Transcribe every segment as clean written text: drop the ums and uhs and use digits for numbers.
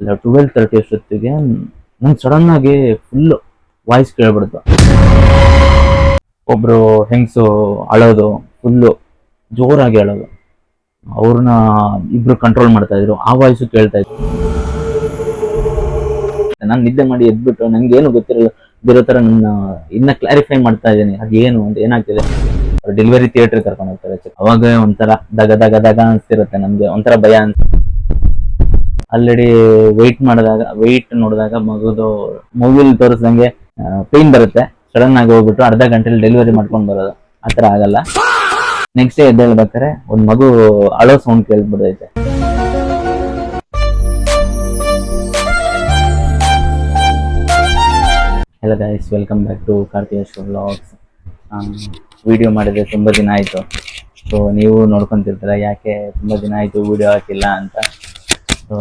12:30 ಅಷ್ಟೊತ್ತಿಗೆ ನಂಗೆ ಸಡನ್ ಆಗಿ ಫುಲ್ ವಾಯ್ಸ್ ಕೇಳ್ಬಿಡ್ತು. ಒಬ್ರು ಹೆಂಗಸು ಅಳೋದು, ಫುಲ್ಲು ಜೋರಾಗಿ ಅಳೋದು. ಅವ್ರನ್ನ ಇಬ್ರು ಕಂಟ್ರೋಲ್ ಮಾಡ್ತಾ ಇದ್ರು. ಆ ವಾಯ್ಸು ಕೇಳ್ತಾ ಇತ್ತು. ನಾನು ನಿದ್ದೆ ಮಾಡಿ ಎದ್ಬಿಟ್ಟು ನಂಗೆ ಏನು ಗೊತ್ತಿರೋ ತರ ನನ್ನ ಇನ್ನ ಕ್ಲಾರಿಫೈ ಮಾಡ್ತಾ ಇದ್ದೀನಿ, ಅದೇನು ಅಂತ, ಏನಾಗ್ತಿದೆ. ಡೆಲಿವರಿ ಥಿಯೇಟರ್ ಕರ್ಕೊಂಡು ಹೋಗ್ತಾರೆ. ಅವಾಗ ಒಂಥರ ದಗ ದಗ ದಗ ಅನ್ಸ್ತಿರುತ್ತೆ, ನಮ್ಗೆ ಒಂಥರ ಭಯ ಆಲ್ರೆಡಿ ವೆಯ್ಟ್ ನೋಡಿದಾಗ ಮೂವಿಲ್ ತೋರಿಸ್ದಂಗೆ ಪೇನ್ ಬರುತ್ತೆ. ಸಡನ್ ಆಗಿ ಹೋಗ್ಬಿಟ್ಟು ಅರ್ಧ ಗಂಟೆಲಿ ಡೆಲಿವರಿ ಮಾಡ್ಕೊಂಡು ಬರೋದು ಆತರ ಆಗಲ್ಲ. ನೆಕ್ಸ್ಟ್ ಡೇ ಎದ್ದೇಳ್ಬೇಕಾರೆ ಒಂದ್ ಮಗು ಅಳೋ ಸೌಂಡ್ ಕೇಳ್ಬಿಡೈತೆ. Hello guys, welcome back to Karthiyesh vlogs. Video ಮಾಡಿದ್ರೆ ತುಂಬ ದಿನ ಆಯಿತು. ಸೊ ನೀವು ನೋಡ್ಕೊತಿರ್ತೀರ ಯಾಕೆ ತುಂಬ ದಿನ ಆಯಿತು ವಿಡಿಯೋ ಹಾಕಿಲ್ಲ ಅಂತ. ಸೊ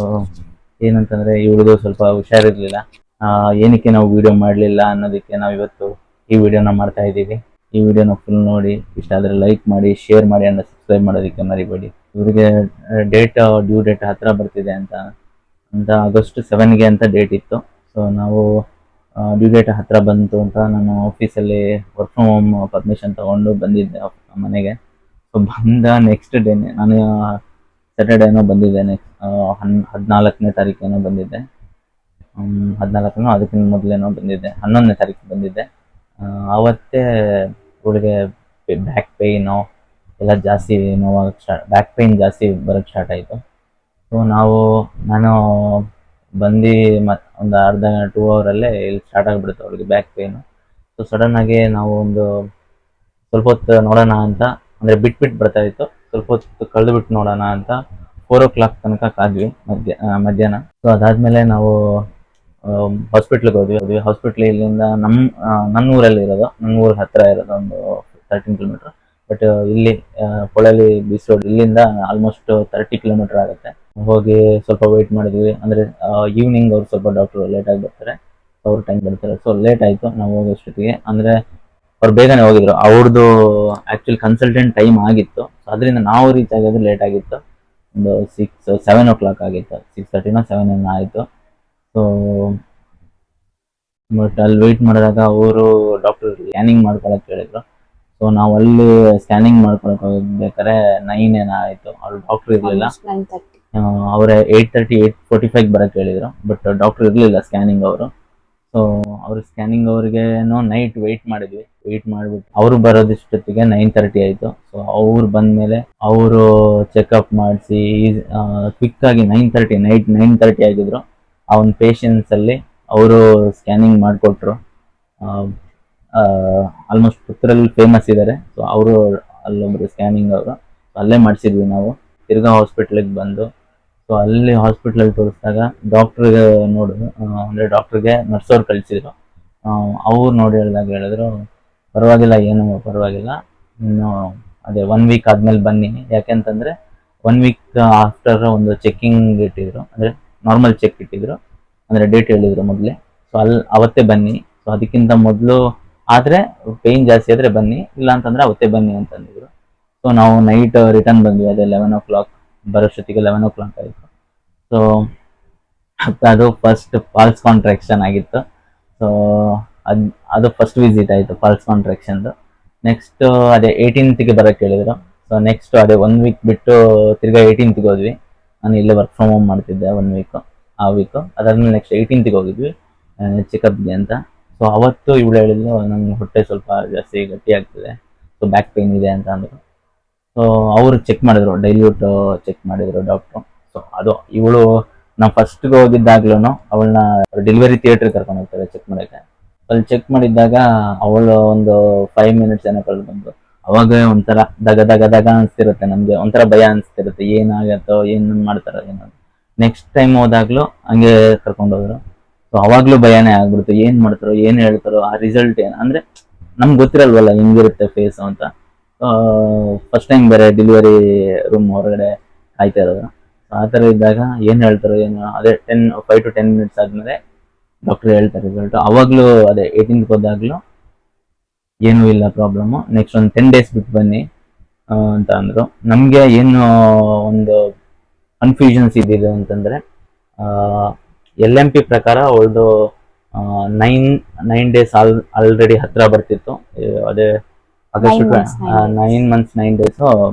ಏನಂತಂದರೆ ಇವಳಿಗೂ ಸ್ವಲ್ಪ ಹುಷಾರಿರಲಿಲ್ಲ. ಏನಕ್ಕೆ ನಾವು ವಿಡಿಯೋ ಮಾಡಲಿಲ್ಲ ಅನ್ನೋದಕ್ಕೆ ನಾವು ಇವತ್ತು ಈ ವಿಡಿಯೋನ ಮಾಡ್ತಾ ಇದ್ದೀವಿ. ಈ ವಿಡಿಯೋನ ಫುಲ್ ನೋಡಿ, ಇಷ್ಟ ಆದರೆ ಲೈಕ್ ಮಾಡಿ, ಶೇರ್ ಮಾಡಿ, ಅಂಡ್ ಸಬ್ಸ್ಕ್ರೈಬ್ ಮಾಡೋದಕ್ಕೆ ಮರಿಬೇಡಿ. ಇವರಿಗೆ ಡ್ಯೂ ಡೇಟ್ ಹತ್ರ ಬರ್ತಿದೆ ಅಂತ ಆಗಸ್ಟ್ 7ಗೆ ಅಂತ ಡೇಟ್ ಇತ್ತು. ಸೊ ನಾವು ಡ್ಯೂ ಡೇಟ್ ಹತ್ರ ಬಂತು ಅಂತ ನಾನು ಆಫೀಸಲ್ಲಿ ವರ್ಕ್ ಫ್ರಮ್ ಹೋಮ್ ಪರ್ಮಿಷನ್ ತೊಗೊಂಡು ಬಂದಿದ್ದೆ ಮನೆಗೆ. ಸೊ ಬಂದ ನೆಕ್ಸ್ಟ್ ಡೇನೆ ನಾನು ಸ್ಯಾಟರ್ಡೇನೋ ಬಂದಿದ್ದೆ. ನೆಕ್ಸ್ಟ್ 14ನೇ ತಾರೀಕೇನೋ ಬಂದಿದ್ದೆ. 14ನೋ ಅದಕ್ಕಿಂತ ಮೊದಲೇನೋ ಬಂದಿದ್ದೆ, 11ನೇ ತಾರೀಕು ಬಂದಿದ್ದೆ. ಆವತ್ತೇ ಇವಳಿಗೆ ಬ್ಯಾಕ್ ಪೇಯ್ನು ಎಲ್ಲ ಜಾಸ್ತಿ ಬ್ಯಾಕ್ ಪೇಯ್ನ್ ಜಾಸ್ತಿ ಬರೋಕ್ಕೆ ಸ್ಟಾರ್ಟ್ ಆಯಿತು. ಸೊ ನಾನು ಬಂದು ಒಂದು ಅರ್ಧ 2 ಅವರಲ್ಲೇ ಇಲ್ಲಿ ಸ್ಟಾರ್ಟ್ ಆಗಿಬಿಡುತ್ತೆ ಅವಳಿಗೆ ಬ್ಯಾಕ್ ಪೇಯ್ನು. ಸೊ ಸಡನ್ ಆಗಿ ನಾವು ಒಂದು ಸ್ವಲ್ಪ ಹೊತ್ತು ನೋಡೋಣ ಅಂತ, ಅಂದರೆ ಬಿಟ್ಬಿಟ್ಟು ಬರ್ತಾ ಇತ್ತು, ಸ್ವಲ್ಪ ಹೊತ್ತು ಕಳೆದುಬಿಟ್ಟು ನೋಡೋಣ ಅಂತ 4 o'clock ತನಕ ಕಾದ್ವಿ ಮಧ್ಯಾಹ್ನ. ಸೊ ಅದಾದಮೇಲೆ ನಾವು ಹಾಸ್ಪಿಟ್ಲಿಗೆ ಹೋದ್ವಿ. ಹಾಸ್ಪಿಟ್ಲ್ ಇಲ್ಲಿಂದ ನನ್ನ ಊರಲ್ಲಿ ಇರೋದು, ನನ್ನ ಊರ ಹತ್ತಿರ ಇರೋದು, ಒಂದು 13 ಕಿಲೋಮೀಟರ್. ಬಟ್ ಇಲ್ಲಿ ಪೊಳಲಿ ಬೀಚ್ ರೋಡ್ ಇಲ್ಲಿಂದ ಆಲ್ಮೋಸ್ಟ್ 30 ಕಿಲೋಮೀಟರ್ ಆಗುತ್ತೆ. ಹೋಗಿ ಸ್ವಲ್ಪ ವೆಯ್ಟ್ ಮಾಡಿದ್ವಿ. ಅಂದರೆ ಈವ್ನಿಂಗ್ ಅವ್ರು ಸ್ವಲ್ಪ ಡಾಕ್ಟ್ರು ಲೇಟಾಗಿ ಬರ್ತಾರೆ, ಅವ್ರ ಟೈಮ್ ಬರ್ತಾರೆ. ಸೊ ಲೇಟ್ ಆಯಿತು ನಾವು ಹೋಗೋಷ್ಟೊತ್ತಿಗೆ. ಅಂದರೆ ಅವ್ರು ಬೇಗನೆ ಹೋಗಿದ್ರು, ಅವ್ರದ್ದು ಆ್ಯಕ್ಚುಲಿ ಕನ್ಸಲ್ಟೆಂಟ್ ಟೈಮ್ ಆಗಿತ್ತು. ಸೊ ಅದರಿಂದ ನಾವು ರೀಚ್ ಆಗೋದು ಲೇಟ್ ಆಗಿತ್ತು, ಒಂದು 7 o'clock ಆಗಿತ್ತು. 6:30ನೋ 7 ಆಯಿತು. ಸೊ ಬಟ್ ಅಲ್ಲಿ ವೆಯ್ಟ್ ಮಾಡಿದಾಗ ಅವರು ಡಾಕ್ಟರ್ ಸ್ಕ್ಯಾನಿಂಗ್ ಮಾಡ್ಕೊಳಕ್ಕೆ ಹೇಳಿದ್ರು. ಸೊ ನಾವು ಅಲ್ಲಿ ಸ್ಕ್ಯಾನಿಂಗ್ ಮಾಡ್ಕೊಳಕ್ಕೆ ಹೋಗ್ಬೇಕಾದ್ರೆ 9 ಏನೋ ಆಯಿತು. ಅವ್ರು ಡಾಕ್ಟರ್ ಇರಲಿಲ್ಲ. ಅವರೇ 8:30 8:45 ಬರೋಕ್ಕೆ ಹೇಳಿದರು. ಬಟ್ ಡಾಕ್ಟರ್ ಇರಲಿಲ್ಲ ಸ್ಕ್ಯಾನಿಂಗ್ ಅವರು. ಸೊ ಅವ್ರ ಸ್ಕ್ಯಾನಿಂಗ್ ಅವ್ರಿಗೇನೋ ನೈಟ್ ವೆಯ್ಟ್ ಮಾಡಿಬಿಟ್ಟು ಅವರು ಬರೋದಿಷ್ಟೊತ್ತಿಗೆ 9:30 ಆಯಿತು. ಸೊ ಅವ್ರು ಬಂದಮೇಲೆ ಅವರು ಚೆಕಪ್ ಮಾಡಿಸಿ ಕ್ವಿಕ್ಕಾಗಿ ನೈಟ್ 9:30 ಆಗಿದ್ರು. ಆ ಒಂದು ಪೇಷನ್ಸಲ್ಲಿ ಅವರು ಸ್ಕ್ಯಾನಿಂಗ್ ಮಾಡಿಕೊಟ್ರು. ಆಲ್ಮೋಸ್ಟ್ ಪುತ್ತೂರಲ್ಲಿ ಫೇಮಸ್ ಇದ್ದಾರೆ. ಸೊ ಅವರು ಅಲ್ಲೊಬ್ರು ಸ್ಕ್ಯಾನಿಂಗ್ ಅವರು, ಅಲ್ಲೇ ಮಾಡಿಸಿದ್ವಿ ನಾವು. ತಿರ್ಗಾ ಹಾಸ್ಪಿಟ್ಲಿಗೆ ಬಂದು, ಸೊ ಅಲ್ಲಿ ಹಾಸ್ಪಿಟ್ಲಲ್ಲಿ ತೋರಿಸಿದಾಗ ಡಾಕ್ಟ್ರಿಗೆ ಅಂದರೆ ಡಾಕ್ಟ್ರಿಗೆ ನರ್ಸವ್ರು ಕಳಿಸಿದ್ರು. ಅವ್ರು ನೋಡಿ ಹೇಳಿದ್ರು ಪರವಾಗಿಲ್ಲ, ಏನು ಪರವಾಗಿಲ್ಲ, ಇನ್ನು ಅದೇ 1 week ಆದಮೇಲೆ ಬನ್ನಿ. ಯಾಕೆಂತಂದರೆ 1 week ಆಫ್ಟರ್ ಒಂದು ಚೆಕ್ಕಿಂಗ್ ಇಟ್ಟಿದ್ರು, ಅಂದರೆ ನಾರ್ಮಲ್ ಚೆಕ್ ಇಟ್ಟಿದ್ರು, ಅಂದರೆ ಡೇಟ್ ಹೇಳಿದ್ರು ಮೊದಲೇ. ಸೊ ಅವತ್ತೇ ಬನ್ನಿ. ಸೊ ಅದಕ್ಕಿಂತ ಮೊದಲು ಆದರೆ ಪೇಯ್ನ್ ಜಾಸ್ತಿ ಆದರೆ ಬನ್ನಿ, ಇಲ್ಲ ಅಂತಂದರೆ ಅವತ್ತೇ ಬನ್ನಿ ಅಂತಂದಿದ್ರು. ಸೊ ನಾವು ನೈಟ್ ರಿಟರ್ನ್ ಬಂದ್ವಿ. ಅದೇ 11 o'clock ಬರೋಷ್ಟೊತ್ತಿಗೆ 11 o'clock ಆಯಿತು. ಸೊ ಅದು ಫಸ್ಟ್ ಫಾಲ್ಸ್ ಕಾಂಟ್ರಾಕ್ಷನ್ ಆಗಿತ್ತು. ಸೊ ಅದು ಫಸ್ಟ್ ವಿಸಿಟ್ ಆಯಿತು ಫಾಲ್ಸ್ ಕಾಂಟ್ರಾಕ್ಷನ್ದು. ನೆಕ್ಸ್ಟ್ ಅದೇ 18ಗೆ ಬರೋಕ್ಕೆ ಹೇಳಿದರು. ಸೊ ನೆಕ್ಸ್ಟ್ ಅದೇ 1 week ಬಿಟ್ಟು ತಿರ್ಗಾ 18ಗೆ ಹೋದ್ವಿ. ನಾನು ಇಲ್ಲೇ ವರ್ಕ್ ಫ್ರಮ್ ಹೋಮ್ ಮಾಡ್ತಿದ್ದೆ 1 week, ಆ ವೀಕು. ಅದಾದ್ಮೇಲೆ ನೆಕ್ಸ್ಟ್ 18ಗೆ ಹೋಗಿದ್ವಿ ಚೆಕಪ್ಗೆ ಅಂತ. ಸೊ ಅವತ್ತು ಇವಳು ಹೇಳಿದ್ಲು, ನಂಗೆ ಹೊಟ್ಟೆ ಸ್ವಲ್ಪ ಜಾಸ್ತಿ ಗಟ್ಟಿ ಆಗ್ತಿದೆ, ಸೊ ಬ್ಯಾಕ್ ಪೇಯ್ನ್ ಇದೆ ಅಂತ ಅಂದರು. ಸೊ ಅವರು ಚೆಕ್ ಮಾಡಿದ್ರು, ಡೈಲ್ಯೂಟ್ ಚೆಕ್ ಮಾಡಿದ್ರು ಡಾಕ್ಟ್ರು. ಸೊ ಅದು ಇವಳು ನಾವು ಫಸ್ಟ್ಗೆ ಹೋಗಿದ್ದಾಗ್ಲೂ ಅವಳನ್ನ ಡೆಲಿವರಿ ಥಿಯೇಟರ್ ಕರ್ಕೊಂಡು ಹೋಗ್ತಾರೆ ಚೆಕ್ ಮಾಡೋಕ್ಕೆ. ಅಲ್ಲಿ ಚೆಕ್ ಮಾಡಿದ್ದಾಗ ಅವಳು ಒಂದು 5 minutes ಏನೋ ಕಳೆದು ಬಂದು, ಅವಾಗ ಒಂಥರ ದಗ ದಗ ದಗ ಅನಿಸ್ತಿರುತ್ತೆ, ನಮಗೆ ಒಂಥರ ಭಯ ಅನಿಸ್ತಿರುತ್ತೆ, ಏನಾಗತ್ತೋ, ಏನು ಮಾಡ್ತಾರೋ ಏನೋ. ನೆಕ್ಸ್ಟ್ ಟೈಮ್ ಹೋದಾಗ್ಲೂ ಹಂಗೆ ಕರ್ಕೊಂಡು ಹೋದ್ರು. ಸೊ ಅವಾಗಲೂ ಭಯನೇ ಆಗ್ಬಿಡ್ತು, ಏನು ಮಾಡ್ತಾರೋ, ಏನು ಹೇಳ್ತಾರೋ, ಆ ರಿಸಲ್ಟ್ ಏನು ಅಂದರೆ ನಮ್ಗೆ ಗೊತ್ತಿರಲ್ವಲ್ಲ ಹೆಂಗಿರುತ್ತೆ ಫೇಸು ಅಂತ. ಫಸ್ಟ್ ಟೈಮ್ ಬೇರೆ ಡೆಲಿವರಿ ರೂಮ್ ಹೊರಗಡೆ ಕಾಯ್ತಾ ಇರೋದು. ಆ ಥರ ಇದ್ದಾಗ ಏನು ಹೇಳ್ತಾರೋ ಏನು, ಅದೇ 5 to 10 minutes ಆದಮೇಲೆ ಡಾಕ್ಟ್ರ್ ಹೇಳ್ತಾರೆ ರಿಸಲ್ಟು. ಅವಾಗಲೂ ಅದೇ 18ಗೆ ಹೋದಾಗಲೂ ಏನೂ ಇಲ್ಲ ಪ್ರಾಬ್ಲಮ್ಮು, ನೆಕ್ಸ್ಟ್ ಒಂದು 10 days ಬಿಟ್ಟು ಬನ್ನಿ ಅಂತ ಅಂದರು. ನಮಗೆ ಏನು ಒಂದು ಕನ್ಫ್ಯೂಷನ್ಸ್ ಇದ್ದಿದ್ದು ಅಂತಂದರೆ, LMP ಪ್ರಕಾರ ಅವಳದು 9 ಡೇಸ್ ಆಲ್ರೆಡಿ ಹತ್ರ ಬರ್ತಿತ್ತು. ಅದೇ August 9 months 9 days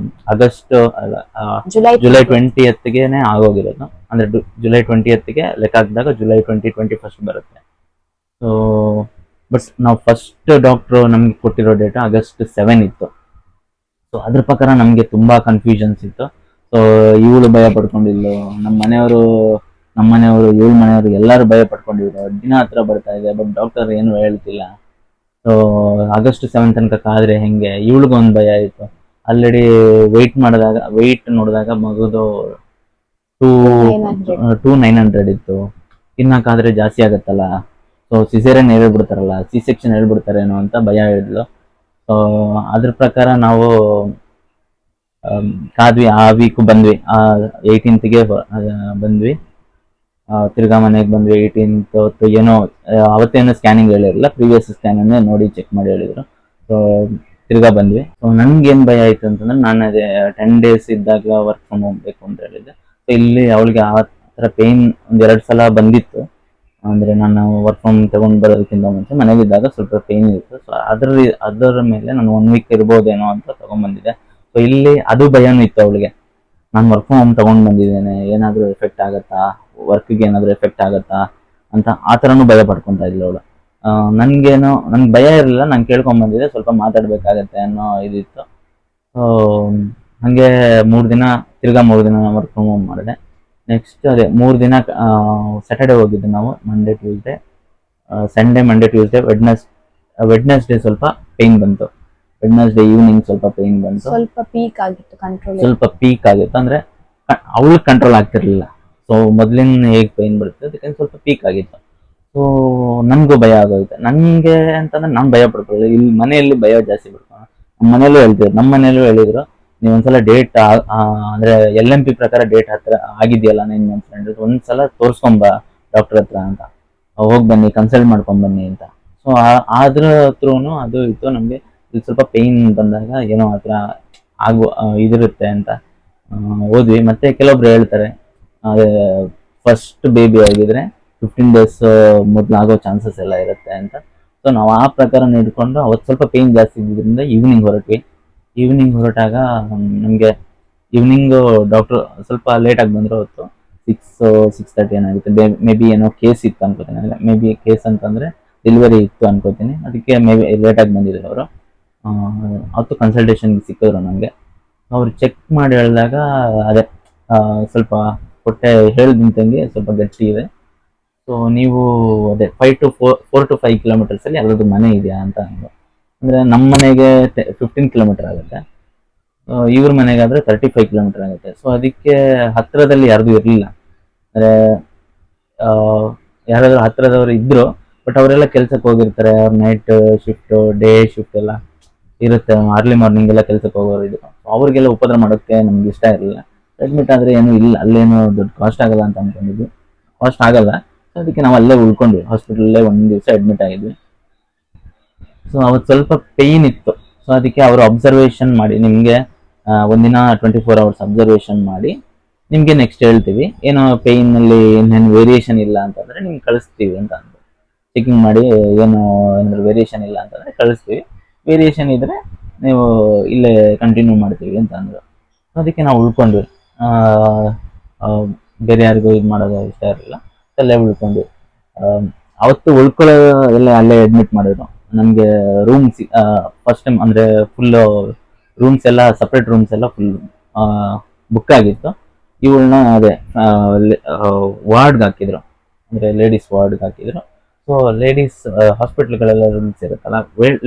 August July 20ಗೆ ಆಗೋಗಿರೋದು. ಅಂದ್ರೆ ಜುಲೈ 20ಗೆ ಲೆಕ್ಕ ಹಾಕಿದಾಗ ಜುಲೈ 2021 ಬರುತ್ತೆ. ಸೊ ಬಟ್ ನಾವು ಫಸ್ಟ್ ಡಾಕ್ಟ್ರು ನಮ್ಗೆ ಕೊಟ್ಟಿರೋ ಡೇಟ್ ಆಗಸ್ಟ್ 7 ಇತ್ತು. ಸೊ ಅದ್ರ ಪ್ರಕಾರ ನಮ್ಗೆ ತುಂಬಾ ಕನ್ಫ್ಯೂಷನ್ಸ್ ಇತ್ತು. ಸೊ ಇವಳು ಭಯ ಪಡ್ಕೊಂಡಿದ್ಲು, ನಮ್ಮ ಮನೆಯವರು ಇವಳ ಮನೆಯವರು ಎಲ್ಲರೂ ಭಯ ಪಡ್ಕೊಂಡಿದ್ರು. ದಿನ ಹತ್ರ ಬರ್ತಾ ಇದೆ, ಬಟ್ ಡಾಕ್ಟರ್ ಏನು ಹೇಳ್ತಿಲ್ಲ. ಸೊ ಆಗಸ್ಟ್ 7 ತನಕ ಕಾದ್ರೆ ಹೆಂಗೆ, ಇವಳಿಗೊಂದು ಭಯ ಆಯ್ತು. ಆಲ್ರೆಡಿ ವೆಯ್ಟ್ ನೋಡಿದಾಗ ಮಗುದು 900 ಇತ್ತು. ತಿನ್ನಕ್ಕಾದ್ರೆ ಜಾಸ್ತಿ ಆಗತ್ತಲ್ಲ, ಸೊ ಸಿಸೇರಿಯನ್ ಹೇಳ್ಬಿಡ್ತಾರಲ್ಲ, C-section ಹೇಳ್ಬಿಡ್ತಾರೇನೋ ಅಂತ ಭಯ ಹೇಳಿದ್ಲು. ಸೊ ಅದ್ರ ಪ್ರಕಾರ ನಾವು ಕಾದ್ವಿ. ಆ ವೀಕ್ ಬಂದ್ವಿ, 18ಗೆ ಬಂದ್ವಿ. ತಿರ್ಗಾ ಮನೆಗೆ ಬಂದ್ವಿ 18th ಏನೋ ಅವತ್ತೇನೋ ಸ್ಕ್ಯಾನಿಂಗ್ ಹೇಳಿರಲಿಲ್ಲ, ಪ್ರೀವಿಯಸ್ ಸ್ಕ್ಯಾನನ್ನೇ ನೋಡಿ ಚೆಕ್ ಮಾಡಿ ಹೇಳಿದ್ರು. ಸೊ ತಿರ್ಗಾ ಬಂದ್ವಿ. ಸೊ ನನ್ಗೇನು ಭಯ ಆಯ್ತು ಅಂತಂದ್ರೆ, ನಾನು ಅದೇ 10 days ಇದ್ದಾಗ ವರ್ಕ್ ಫ್ರಮ್ ಹೋಮ್ ಬೇಕು ಅಂತ ಹೇಳಿದ್ದೆ. ಸೊ ಇಲ್ಲಿ ಅವಳಿಗೆ ಆ ಥರ ಪೇಯ್ನ್ 1-2 ಸಲ ಬಂದಿತ್ತು. ಅಂದರೆ ನಾನು ವರ್ಕ್ ಫ್ರಮ್ ತಗೊಂಡು ಬರೋದಕ್ಕಿಂತ ಮುಂಚೆ ಮನೆಗಿದ್ದಾಗ ಸ್ವಲ್ಪ ಪೇಯ್ನ್ ಇತ್ತು. ಸೊ ಅದರ ಮೇಲೆ ನಾನು 1 week ಇರ್ಬೋದೇನೋ ಅಂತ ತಗೊಂಡ್ಬಂದಿದ್ದೆ. ಸೊ ಇಲ್ಲಿ ಅದು ಭಯನೂ ಇತ್ತು ಅವಳಿಗೆ. ನಾನು ವರ್ಕ್ ಫ್ರಮ್ ಹೋಮ್ ತಗೊಂಡು ಬಂದಿದ್ದೇನೆ, ಏನಾದರೂ ಎಫೆಕ್ಟ್ ಆಗುತ್ತಾ, ವರ್ಕ್ಗೆ ಏನಾದರೂ ಎಫೆಕ್ಟ್ ಆಗುತ್ತಾ ಅಂತ ಆ ಥರನೂ ಭಯ ಪಡ್ಕೊತಾ ಇದ್ಲು ಅವಳು. ನನ್ಗೆ ಭಯ ಇರಲಿಲ್ಲ, ನಾನು ಕೇಳ್ಕೊಂಬಂದಿದ್ದೆ, ಸ್ವಲ್ಪ ಮಾತಾಡಬೇಕಾಗತ್ತೆ ಅನ್ನೋ ಇದಿತ್ತು. ಸೊ ಹಾಗೆ 3 ದಿನ ವರ್ಕ್ ಫ್ರಮ್ ಹೋಮ್ ಮಾಡಿದೆ. ನೆಕ್ಸ್ಟ್ ಅದೇ 3 ದಿನ ಸ್ಯಾಟರ್ಡೆ ಹೋಗಿದ್ದು ನಾವು, Monday Tuesday Sunday, Monday Tuesday Wednesday ಸ್ವಲ್ಪ ಪೇಯ್ನ್ ಬಂತು. ವೆಡ್ನೆಸ್ಡೇ ಈವ್ನಿಂಗ್ ಸ್ವಲ್ಪ ಪೇಯ್ನ್ ಬಂತು, ಸ್ವಲ್ಪ ಪೀಕ್ ಆಗಿತ್ತು. ಅಂದ್ರೆ ಅವಳಿಗೆ ಕಂಟ್ರೋಲ್ ಆಗ್ತಿರ್ಲಿಲ್ಲ. ಸೊ ಮೊದ್ಲಿನ ಹೇಗೆ ಪೇಯ್ನ್ ಬರುತ್ತೆ ಅದಕ್ಕೆ ಸ್ವಲ್ಪ ಪೀಕ್ ಆಗಿತ್ತು. ಸೊ ನನ್ಗೂ ಭಯ ಆಗೋಯ್ತು. ನನಗೆ ಅಂತಂದ್ರೆ ನಾನು ಭಯ ಪಡ್ಕೊಳ್ಳಿ, ಇಲ್ಲಿ ಮನೆಯಲ್ಲಿ ಭಯ ಜಾಸ್ತಿ ಪಡ್ಕೊಳ್ಳೋಣ. ನಮ್ಮ ಮನೆಯಲ್ಲೂ ಹೇಳಿದ್ರು, ನೀವು ಒಂದ್ಸಲ ಡೇಟ್ ಅಂದ್ರೆ LMP ಪ್ರಕಾರ ಡೇಟ್ ಹತ್ರ ಆಗಿದೆಯಲ್ಲ 9 months ಒಂದ್ಸಲ ತೋರ್ಸ್ಕೊಂಬ ಡಾಕ್ಟರ್ ಹತ್ರ ಅಂತ, ಹೋಗಿ ಬನ್ನಿ, ಕನ್ಸಲ್ಟ್ ಮಾಡ್ಕೊಂಡ್ ಬನ್ನಿ ಅಂತ. ಸೊ ಅದ್ರ ಹತ್ರನು ಅದು ಇತ್ತು. ನಮ್ಗೆ ಇಲ್ಲಿ ಸ್ವಲ್ಪ ಪೇಯ್ನ್ ಬಂದಾಗ ಏನೋ ಹತ್ರ ಇದಿರುತ್ತೆ ಅಂತ ಹೋದ್ವಿ. ಮತ್ತೆ ಕೆಲವೊಬ್ರು ಹೇಳ್ತಾರೆ ಅದೇ ಫಸ್ಟ್ ಬೇಬಿ ಆಗಿದ್ರೆ 15 days ಮೊದಲು ಆಗೋ ಚಾನ್ಸಸ್ ಎಲ್ಲ ಇರುತ್ತೆ ಅಂತ. ಸೊ ನಾವು ಆ ಪ್ರಕಾರ ಹಿಡ್ಕೊಂಡು ಅವತ್ತು ಸ್ವಲ್ಪ ಪೇಯ್ನ್ ಜಾಸ್ತಿ ಇದ್ದಿದ್ದರಿಂದ ಈವ್ನಿಂಗ್ ಹೊರಟಾಗ ನಮಗೆ ಈವ್ನಿಂಗು ಡಾಕ್ಟ್ರು ಸ್ವಲ್ಪ ಲೇಟಾಗಿ ಬಂದರು. ಅವತ್ತು 6-6:30 ಏನಾಗುತ್ತೆ. ಮೇ ಬಿ ಏನೋ ಕೇಸ್ ಇತ್ತು ಅನ್ಕೋತೀನಿ. ಮೇ ಬಿ ಕೇಸ್ ಅಂತಂದರೆ ಡೆಲಿವರಿ ಇತ್ತು ಅನ್ಕೋತೀನಿ, ಅದಕ್ಕೆ ಮೇ ಬಿ ಲೇಟಾಗಿ ಬಂದಿದ್ರು ಅವರು. ಅವತ್ತು ಕನ್ಸಲ್ಟೇಷನ್ಗೆ ಸಿಕ್ಕಿದ್ರು ನನಗೆ. ಅವ್ರು ಚೆಕ್ ಮಾಡಿ ಹೇಳಿದಾಗ ಅದೇ ಸ್ವಲ್ಪ ಹೊಟ್ಟೆ ಹೇಳ್ದಂಗೆ ಸ್ವಲ್ಪ ಗಟ್ಟಿ ಇದೆ. ಸೊ ನೀವು ಅದೇ 4 to 5 kilometers ಯಾವ್ದಾದ್ರು ಮನೆ ಇದೆಯಾ ಅಂತ ಅಂದ್ರು. ಅಂದರೆ ನಮ್ಮ ಮನೆಗೆ 15 kilometer ಆಗುತ್ತೆ, ಇವ್ರ ಮನೆಗಾದ್ರೆ 35 kilometer ಆಗುತ್ತೆ. ಸೊ ಅದಕ್ಕೆ ಹತ್ರದಲ್ಲಿ ಯಾರ್ದು ಇರಲಿಲ್ಲ. ಅಂದರೆ ಯಾರಾದರೂ ಹತ್ರದವರು ಇದ್ರು, ಬಟ್ ಅವರೆಲ್ಲ ಕೆಲ್ಸಕ್ಕೆ ಹೋಗಿರ್ತಾರೆ. ಅವ್ರ ನೈಟ್ ಶಿಫ್ಟ್, ಡೇ ಶಿಫ್ಟ್ ಎಲ್ಲ ಇರುತ್ತೆ, ಅರ್ಲಿ ಮಾರ್ನಿಂಗ್ ಎಲ್ಲ ಕೆಲ್ಸಕ್ಕೆ ಹೋಗೋರು ಇದ್ರು. ಅವ್ರಿಗೆಲ್ಲ ಉಪದ್ರ ಮಾಡೋಕ್ಕೆ ನಮ್ಗೆ ಇಷ್ಟ ಇರಲಿಲ್ಲ. ಅಡ್ಮಿಟ್ ಆದರೆ ಏನೂ ಇಲ್ಲ, ಅಲ್ಲೇನೋ ದೊಡ್ಡ ಕಾಸ್ಟ್ ಆಗಲ್ಲ ಅಂತ ಅನ್ಕೊಂಡಿದ್ವಿ. ಕಾಸ್ಟ್ ಆಗಲ್ಲ, ಅದಕ್ಕೆ ನಾವು ಅಲ್ಲೇ ಉಳ್ಕೊಂಡ್ವಿ. ಹಾಸ್ಪಿಟಲಲ್ಲೇ 1 ದಿವಸ ಅಡ್ಮಿಟ್ ಆಗಿದ್ವಿ. ಸೊ ಅವತ್ತು ಸ್ವಲ್ಪ ಪೇಯ್ನ್ ಇತ್ತು. ಸೊ ಅದಕ್ಕೆ ಅವರು ಅಬ್ಸರ್ವೇಷನ್ ಮಾಡಿ, ನಿಮಗೆ ಒಂದಿನ 24 hours ಅಬ್ಸರ್ವೇಷನ್ ಮಾಡಿ ನಿಮಗೆ ನೆಕ್ಸ್ಟ್ ಹೇಳ್ತೀವಿ. ಏನೋ ಪೇಯ್ನಲ್ಲಿ ಇನ್ನೇನು ವೇರಿಯೇಷನ್ ಇಲ್ಲ ಅಂತಂದರೆ ನಿಮ್ಗೆ ಕಳಿಸ್ತೀವಿ ಅಂತ ಅಂದರು. ಚೆಕಿಂಗ್ ಮಾಡಿ ಏನಾದರೂ ವೇರಿಯೇಷನ್ ಇಲ್ಲ ಅಂತಂದರೆ ಕಳಿಸ್ತೀವಿ, ವೇರಿಯೇಷನ್ ಇದ್ದರೆ ನೀವು ಇಲ್ಲೇ ಕಂಟಿನ್ಯೂ ಮಾಡ್ತೀವಿ ಅಂತ ಅಂದರು. ಅದಕ್ಕೆ ನಾವು ಉಳ್ಕೊಂಡ್ವಿ. ಬೇರೆ ಯಾರಿಗೂ ಇದು ಮಾಡೋದು ಇಷ್ಟ ಇರಲಿಲ್ಲ, ಅಲ್ಲೇ ಉಳ್ಕೊಂಡ್ವಿ. ಅವತ್ತು ಉಳ್ಕೊಳ್ಳೋ ಎಲ್ಲ ಅಲ್ಲೇ ಅಡ್ಮಿಟ್ ಮಾಡಿದ್ರು. ನಮಗೆ ರೂಮ್ಸ್ ಫಸ್ಟ್ ಟೈಮ್ ಅಂದರೆ ಫುಲ್ಲು ರೂಮ್ಸ್ ಎಲ್ಲ ಸಪ್ರೇಟ್ ರೂಮ್ಸ್ ಎಲ್ಲ ಫುಲ್ ಬುಕ್ ಆಗಿತ್ತು. ಇವಳನ್ನ ಅದೇ ವಾರ್ಡ್ಗೆ ಹಾಕಿದ್ರು, ಅಂದರೆ ಲೇಡೀಸ್ ವಾರ್ಡ್ಗೆ ಹಾಕಿದ್ರು. ಸೊ ಲೇಡೀಸ್ ಹಾಸ್ಪಿಟ್ಲ್ಗಳೆಲ್ಲ ರೂಮ್ಸ್ ಇರುತ್ತಲ್ಲ,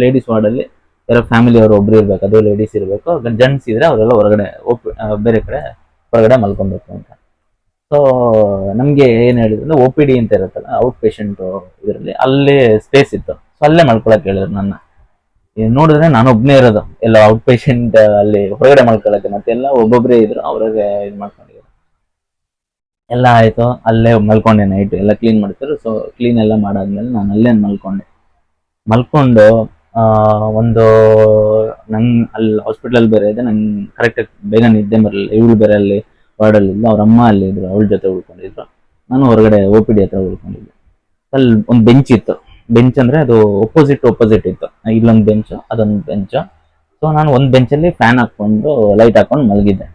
ಲೇಡೀಸ್ ವಾರ್ಡಲ್ಲಿ ಯಾರೋ ಫ್ಯಾಮಿಲಿ ಅವರು ಒಬ್ರು ಇರಬೇಕು, ಅದು ಲೇಡೀಸ್ ಇರಬೇಕು. ಜೆಂಟ್ಸ್ ಇದ್ರೆ ಅವರೆಲ್ಲ ಹೊರಗಡೆ ಬೇರೆ ಕಡೆ ಹೊರಗಡೆ ಮಲ್ಕೊಬೇಕು ಅಂತ. ಸೊ ನಮಗೆ ಏನು ಹೇಳಿದ್ರು, OPD ಅಂತ ಇರುತ್ತಲ್ಲ, ಔಟ್ ಪೇಷಂಟ್ ಇದರಲ್ಲಿ ಅಲ್ಲೇ ಸ್ಪೇಸ್ ಇತ್ತು. ಸೊ ಅಲ್ಲೇ ಮಲ್ಕೊಳಕ್ಕೆ ಹೇಳಿದ್ರು ನನ್ನ. ನೋಡಿದ್ರೆ ನಾನು ಒಬ್ಬನೇ ಇರೋದು, ಎಲ್ಲ ಔಟ್ ಪೇಷಂಟ್ ಅಲ್ಲಿ ಹೊರಗಡೆ ಮಲ್ಕೊಳಕ್ಕೆ, ಮತ್ತೆ ಎಲ್ಲ ಒಬ್ಬೊಬ್ಬರೇ ಇದ್ರು, ಅವ್ರಿಗೆ ಇದು ಮಾಡ್ಕೊಂಡಿದ್ರು. ಎಲ್ಲ ಆಯಿತು, ಅಲ್ಲೇ ಮಲ್ಕೊಂಡೆ. ನೈಟ್ ಎಲ್ಲ ಕ್ಲೀನ್ ಮಾಡ್ತಿದ್ರು. ಸೊ ಕ್ಲೀನ್ ಎಲ್ಲ ಮಾಡಾದ್ಮೇಲೆ ನಾನು ಅಲ್ಲೇ ಮಲ್ಕೊಂಡು ಒಂದು ನಂಗೆ ಅಲ್ಲಿ ಹಾಸ್ಪಿಟಲ್ ಬೇರೆ ಇದೆ, ನಂಗೆ ಕರೆಕ್ಟಾಗಿ ಬೇಗ ನಿದ್ದೆ ಬರಲಿಲ್ಲ. ಇವಳು ಬೇರೆ ಅಲ್ಲಿ ವಾರ್ಡಲ್ಲಿ ಇದ್ದು, ಅವ್ರ ಅಮ್ಮ ಅಲ್ಲಿ ಇದ್ರು, ಅವಳ ಜೊತೆ ಉಳ್ಕೊಂಡಿದ್ರು. ನಾನು ಹೊರಗಡೆ OPD ಹತ್ರ ಉಳ್ಕೊಂಡಿದ್ದೆ. ಅಲ್ಲಿ ಒಂದು ಬೆಂಚ್ ಇತ್ತು. ಬೆಂಚ್ ಅಂದ್ರೆ ಅದು ಒಪೋಸಿಟ್ ಇತ್ತು. ಇಲ್ಲೊಂದು ಬೆಂಚ್, ಅದೊಂದು ಬೆಂಚ್. ಸೊ ನಾನು ಒಂದು ಬೆಂಚಲ್ಲಿ ಫ್ಯಾನ್ ಹಾಕೊಂಡು ಲೈಟ್ ಹಾಕೊಂಡು ಮಲಗಿದ್ದೆ.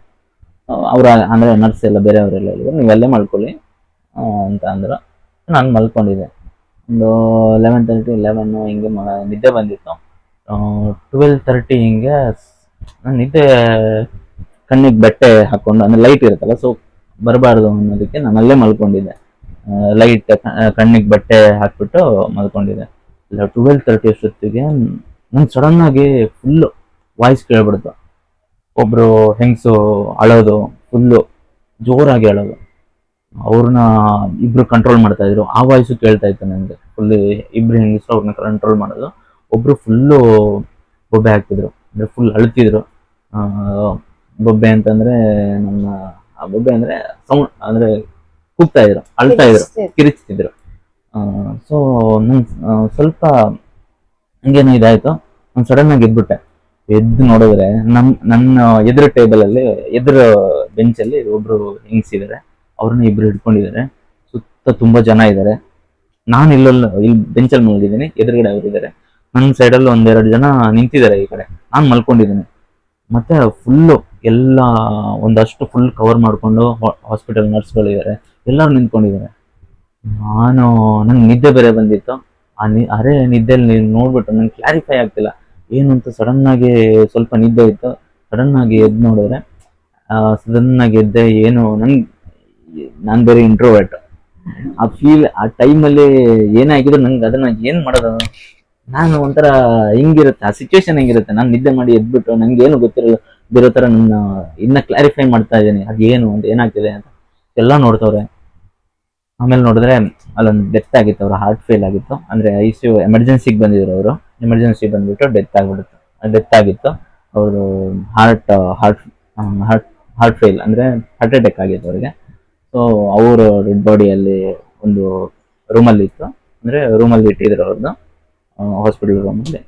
ಅವ್ರ ಅಂದ್ರೆ ನರ್ಸ್ ಎಲ್ಲ ಬೇರೆಯವರೆಲ್ಲ ಹೇಳಿದ್ರು ನೀವೆಲ್ಲೇ ಮಲ್ಕೊಳ್ಳಿ ಅಂತ ಅಂದ್ರು. ನಾನು ಮಲ್ಕೊಂಡಿದ್ದೆ. ಒಂದು 11:30 ಹಿಂಗೆ ನಿದ್ದೆ ಬಂದಿತ್ತು. 12:30 ಹಿಂಗೆ ನಾನು ನಿದ್ದೆ ಕಣ್ಣಿಗೆ ಬಟ್ಟೆ ಹಾಕೊಂಡು, ಅಂದ್ರೆ ಲೈಟ್ ಇರುತ್ತಲ್ಲ, ಸೊ ಬರಬಾರ್ದು ಅನ್ನೋದಕ್ಕೆ ನಾನು ಅಲ್ಲೇ ಮಲ್ಕೊಂಡಿದ್ದೆ. ಲೈಟ್ ಕಣ್ಣಿಗೆ ಬಟ್ಟೆ ಹಾಕ್ಬಿಟ್ಟು ಮಲ್ಕೊಂಡಿದ್ದೆ. 12:30 ಅಷ್ಟೊತ್ತಿಗೆ ನಂಗೆ ಸಡನ್ ಆಗಿ ಫುಲ್ ವಾಯ್ಸ್ ಕೇಳ್ಬಿಡ್ತು. ಒಬ್ರು ಹೆಂಗಸು ಅಳೋದು, ಫುಲ್ಲು ಜೋರಾಗಿ ಅಳೋದು. ಅವ್ರನ್ನ ಇಬ್ರು ಕಂಟ್ರೋಲ್ ಮಾಡ್ತಾ ಇದ್ರು. ಆ ವಾಯ್ಸು ಕೇಳ್ತಾ ಇತ್ತು ನನಗೆ. ಫುಲ್ ಇಬ್ರು ಹೆಂಗಸರು ಅವ್ರನ್ನ ಕಂಟ್ರೋಲ್ ಮಾಡೋದು. ಒಬ್ರು ಫುಲ್ಲು ಬೊಬ್ಬೆ ಹಾಕ್ತಿದ್ರು, ಅಂದ್ರೆ ಫುಲ್ ಅಳ್ತಿದ್ರು. ಬೊಬ್ಬೆ ಅಂತಂದ್ರೆ ನಮ್ಮ ಬೊಬ್ಬೆ ಅಂದ್ರೆ ಸೌಂಡ್, ಅಂದ್ರೆ ಕೂಗ್ತಾ ಇದ್ರು, ಅಳ್ತಾ ಇದ್ರು, ಕಿರಿಚ್ತಿದ್ರು. ಸೊ ನನ್ ಸ್ವಲ್ಪ ಹಂಗೇನೋ ಇದಾಯ್ತು. ನಾನು ಸಡನ್ ಆಗಿ ಎದ್ಬಿಟ್ಟೆ. ಎದ್ದು ನೋಡಿದ್ರೆ ನನ್ನ ಎದುರು ಟೇಬಲ್ ಅಲ್ಲಿ, ಎದುರು ಬೆಂಚಲ್ಲಿ ಒಬ್ರು ಹೆಂಗಸಿದ್ದಾರೆ. ಅವ್ರನ್ನ ಇಬ್ರು ಹಿಡ್ಕೊಂಡಿದ್ದಾರೆ. ಸುತ್ತ ತುಂಬಾ ಜನ ಇದ್ದಾರೆ. ನಾನು ಇಲ್ಲಿ ಬೆಂಚಲ್ಲಿ ಮಲಗಿದ್ದೀನಿ, ಎದುರುಗಡೆ ಅವರಿದ್ದಾರೆ. ನನ್ನ ಸೈಡಲ್ಲಿ 1-2 ಜನ ನಿಂತಿದ್ದಾರೆ ಈ ಕಡೆ. ನಾನು ಮಲ್ಕೊಂಡಿದ್ದೀನಿ. ಮತ್ತೆ ಫುಲ್ಲು ಎಲ್ಲ ಒಂದಷ್ಟು ಫುಲ್ ಕವರ್ ಮಾಡಿಕೊಂಡು ಹಾಸ್ಪಿಟಲ್ ನರ್ಸ್ಗಳಿದ್ದಾರೆ, ಎಲ್ಲರೂ ನಿಂತ್ಕೊಂಡಿದ್ದಾರೆ. ನಂಗೆ ನಿದ್ದೆ ಬೇರೆ ಬಂದಿತ್ತು. ಅರೆ ನಿದ್ದೆಯಲ್ಲಿ ನೋಡ್ಬಿಟ್ಟು ನಂಗೆ ಕ್ಲಾರಿಫೈ ಆಗ್ತಿಲ್ಲ ಏನು ಅಂತ. ಸಡನ್ ಆಗಿ ಸ್ವಲ್ಪ ನಿದ್ದೆ ಇತ್ತು. ಸಡನ್ ಆಗಿ ಎದ್ದು ನೋಡಿದ್ರೆ, ಸಡನ್ ಆಗಿ ಎದ್ದೆ. ಏನು ನಾನು ಬೇರೆ ಇಂಟ್ರೋವರ್ಟ್. ಆ ಟೈಮಲ್ಲಿ ಏನಾಗಿದ್ರು ನಂಗೆ ಅದನ್ನ ಏನ್ ಮಾಡೋದು. ನಾನು ಒಂಥರ ಹಿಂಗಿರುತ್ತೆ ಆ ಸಿಚುವೇಶನ್, ಹೆಂಗಿರುತ್ತೆ. ನಾನು ನಿದ್ದೆ ಮಾಡಿ ಎದ್ಬಿಟ್ಟು ನಂಗೆ ಏನು ಗೊತ್ತಿರೋ ತರ ನನ್ನ ಇನ್ನ ಕ್ಲಾರಿಫೈ ಮಾಡ್ತಾ ಇದ್ದೀನಿ ಅದೇನು ಅಂತ, ಏನಾಗ್ತಿದೆ ಅಂತ ಎಲ್ಲ ನೋಡ್ತವ್ರೆ. ಆಮೇಲೆ ನೋಡಿದ್ರೆ ಅಲ್ಲೊಂದು ಡೆತ್ ಆಗಿತ್ತು. ಅವ್ರ ಹಾರ್ಟ್ ಫೇಲ್ ಆಗಿತ್ತು. ಅಂದ್ರೆ ICU ಎಮರ್ಜೆನ್ಸಿಗೆ ಬಂದಿದ್ರು. ಅವರು ಎಮರ್ಜೆನ್ಸಿ ಬಂದ್ಬಿಟ್ಟು ಡೆತ್ ಆಗಿತ್ತು. ಅವರು ಹಾರ್ಟ್ ಹಾರ್ಟ್ ಹಾರ್ಟ್ ಫೇಲ್, ಅಂದ್ರೆ ಹಾರ್ಟ್ ಅಟ್ಯಾಕ್ ಆಗಿತ್ತು ಅವ್ರಿಗೆ. ಸೊ ಅವರು ಡೆಡ್ ಬಾಡಿಯಲ್ಲಿ ಒಂದು ರೂಮಲ್ಲಿ ಇತ್ತು, ಅಂದ್ರೆ ರೂಮಲ್ಲಿ ಇಟ್ಟಿದ್ರು ಅವ್ರದ್ದು, ಹಾಸ್ಪಿಟಲ್ ರೂಮಲ್ಲಿ.